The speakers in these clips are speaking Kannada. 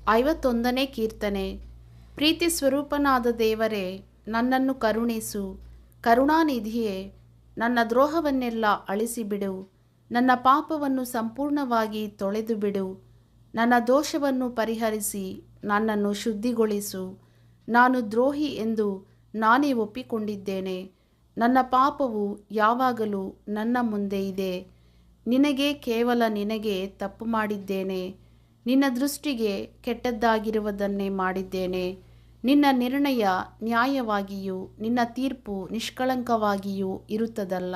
51ನೇ ಕೀರ್ತನೆ. ಪ್ರೀತಿ ಸ್ವರೂಪನಾದ ದೇವರೇ, ನನ್ನನ್ನು ಕರುಣಿಸು. ಕರುಣಾನಿಧಿಯೇ, ನನ್ನ ದ್ರೋಹವನ್ನೆಲ್ಲ ಅಳಿಸಿಬಿಡು. ನನ್ನ ಪಾಪವನ್ನು ಸಂಪೂರ್ಣವಾಗಿ ತೊಳೆದುಬಿಡು. ನನ್ನ ದೋಷವನ್ನು ಪರಿಹರಿಸಿ ನನ್ನನ್ನು ಶುದ್ಧಿಗೊಳಿಸು. ನಾನು ದ್ರೋಹಿ ಎಂದು ನಾನೇ ಒಪ್ಪಿಕೊಂಡಿದ್ದೇನೆ. ನನ್ನ ಪಾಪವು ಯಾವಾಗಲೂ ನನ್ನ ಮುಂದೆ ಇದೆ. ಕೇವಲ ನಿನಗೆ ತಪ್ಪು ಮಾಡಿದ್ದೇನೆ. ನಿನ್ನ ದೃಷ್ಟಿಗೆ ಕೆಟ್ಟದ್ದಾಗಿರುವುದನ್ನೇ ಮಾಡಿದ್ದೇನೆ. ನಿನ್ನ ನಿರ್ಣಯ ನ್ಯಾಯವಾಗಿಯೂ ನಿನ್ನ ತೀರ್ಪು ನಿಷ್ಕಳಂಕವಾಗಿಯೂ ಇರುತ್ತದಲ್ಲ.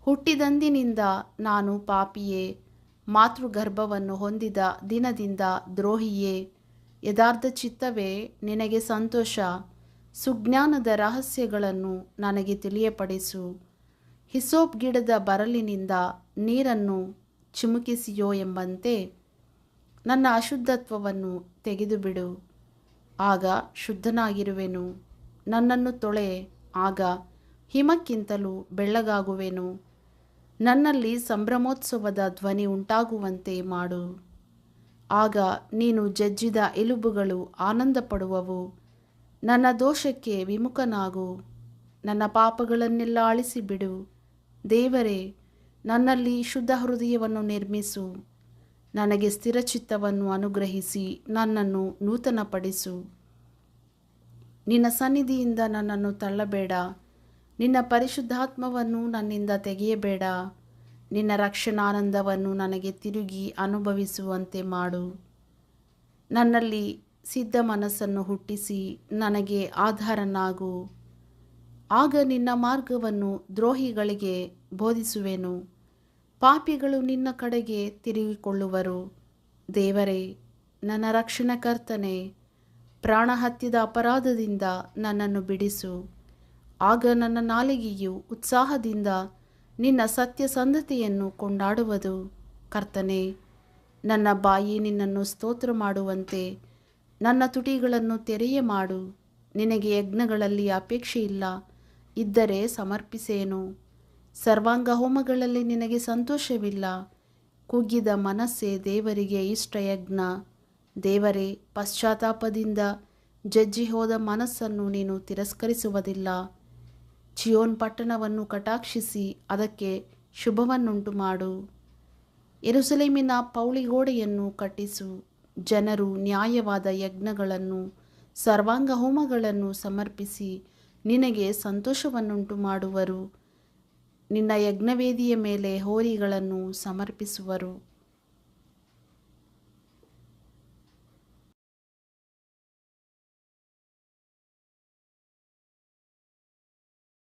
ಹುಟ್ಟಿದಂದಿನಿಂದ ನಾನು ಪಾಪಿಯೇ, ಮಾತೃಗರ್ಭವನ್ನು ಹೊಂದಿದ ದಿನದಿಂದ ದ್ರೋಹಿಯೇ. ಯಥಾರ್ಥ ಚಿತ್ತವೇ, ನಿನಗೆ ಸಂತೋಷ. ಸುಜ್ಞಾನದ ರಹಸ್ಯಗಳನ್ನು ನನಗೆ ತಿಳಿಯಪಡಿಸು. ಹಿಸೋಪ್ ಗಿಡದ ಬರಲಿನಿಂದ ನೀರನ್ನು ಚಿಮುಕಿಸಿಯೋ ಎಂಬಂತೆ ನನ್ನ ಅಶುದ್ಧತ್ವವನ್ನು ತೆಗೆದುಬಿಡು. ಆಗ ಶುದ್ಧನಾಗಿರುವೆನು. ನನ್ನನ್ನು ತೊಳೆ, ಆಗ ಹಿಮಕ್ಕಿಂತಲೂ ಬೆಳ್ಳಗಾಗುವೆನು. ನನ್ನಲ್ಲಿ ಸಂಭ್ರಮೋತ್ಸವದ ಧ್ವನಿ ಉಂಟಾಗುವಂತೆ ಮಾಡು. ಆಗ ನೀನು ಜಜ್ಜಿದ ಎಲುಬುಗಳು ಆನಂದಪಡುವವು. ನನ್ನ ದೋಷಕ್ಕೆ ವಿಮುಖನಾಗು. ನನ್ನ ಪಾಪಗಳನ್ನೆಲ್ಲ ಅಳಿಸಿಬಿಡು. ದೇವರೇ, ನನ್ನಲ್ಲಿ ಶುದ್ಧ ಹೃದಯವನ್ನು ನಿರ್ಮಿಸು. ನನಗೆ ಸ್ಥಿರಚಿತ್ತವನ್ನು ಅನುಗ್ರಹಿಸಿ ನನ್ನನ್ನು ನೂತನಪಡಿಸು. ನಿನ್ನ ಸನ್ನಿಧಿಯಿಂದ ನನ್ನನ್ನು ತಳ್ಳಬೇಡ. ನಿನ್ನ ಪರಿಶುದ್ಧಾತ್ಮವನ್ನು ನನ್ನಿಂದ ತೆಗೆಯಬೇಡ. ನಿನ್ನ ರಕ್ಷಣಾನಂದವನ್ನು ನನಗೆ ತಿರುಗಿ ಅನುಭವಿಸುವಂತೆ ಮಾಡು. ನನ್ನಲ್ಲಿ ಸಿದ್ಧ ಮನಸ್ಸನ್ನು ಹುಟ್ಟಿಸಿ ನನಗೆ ಆಧಾರನಾಗು. ಆಗ ನಿನ್ನ ಮಾರ್ಗವನ್ನು ದ್ರೋಹಿಗಳಿಗೆ ಬೋಧಿಸುವೆನು. ಪಾಪಿಗಳು ನಿನ್ನ ಕಡೆಗೆ ತಿರುಗಿಕೊಳ್ಳುವರು. ದೇವರೇ, ನನ್ನ ರಕ್ಷಣಕರ್ತನೇ, ಪ್ರಾಣ ಹತ್ಯದ ಅಪರಾಧದಿಂದ ನನ್ನನ್ನು ಬಿಡಿಸು. ಆಗ ನನ್ನ ನಾಲಿಗೆಯು ಉತ್ಸಾಹದಿಂದ ನಿನ್ನ ಸತ್ಯಸಂಧತೆಯನ್ನು ಕೊಂಡಾಡುವುದು. ಕರ್ತನೇ, ನನ್ನ ಬಾಯಿ ನಿನ್ನನ್ನು ಸ್ತೋತ್ರ ಮಾಡುವಂತೆ ನನ್ನ ತುಟಿಗಳನ್ನು ತೆರೆಯ ಮಾಡು. ನಿನಗೆ ಯಜ್ಞಗಳಲ್ಲಿ ಅಪೇಕ್ಷೆಯಿಲ್ಲ, ಇದ್ದರೆ ಸಮರ್ಪಿಸೇನು. ಸರ್ವಾಂಗ ಹೋಮಗಳಲ್ಲಿ ನಿನಗೆ ಸಂತೋಷವಿಲ್ಲ. ಕುಗ್ಗಿದ ಮನಸ್ಸೇ ದೇವರಿಗೆ ಇಷ್ಟಯಜ್ಞ. ದೇವರೇ, ಪಶ್ಚಾತ್ತಾಪದಿಂದ ಜಜ್ಜಿ ಹೋದ ಮನಸ್ಸನ್ನು ನೀನು ತಿರಸ್ಕರಿಸುವುದಿಲ್ಲ. ಚಿಯೋನ್ ಪಟ್ಟಣವನ್ನು ಕಟಾಕ್ಷಿಸಿ ಅದಕ್ಕೆ ಶುಭವನ್ನುಂಟು ಮಾಡು. ಯೆರೂಸಲೇಮಿನ ಪೌಳಿಗೋಡೆಯನ್ನು ಕಟ್ಟಿಸು. ಜನರು ನ್ಯಾಯವಾದ ಯಜ್ಞಗಳನ್ನು ಸರ್ವಾಂಗ ಹೋಮಗಳನ್ನು ಸಮರ್ಪಿಸಿ ನಿನಗೆ ಸಂತೋಷವನ್ನುಂಟು ಮಾಡುವರು. ನಿನ್ನ ಯಜ್ಞವೇದಿಯ ಮೇಲೆ ಹೋರಿಗಳನ್ನು ಸಮರ್ಪಿಸುವರು.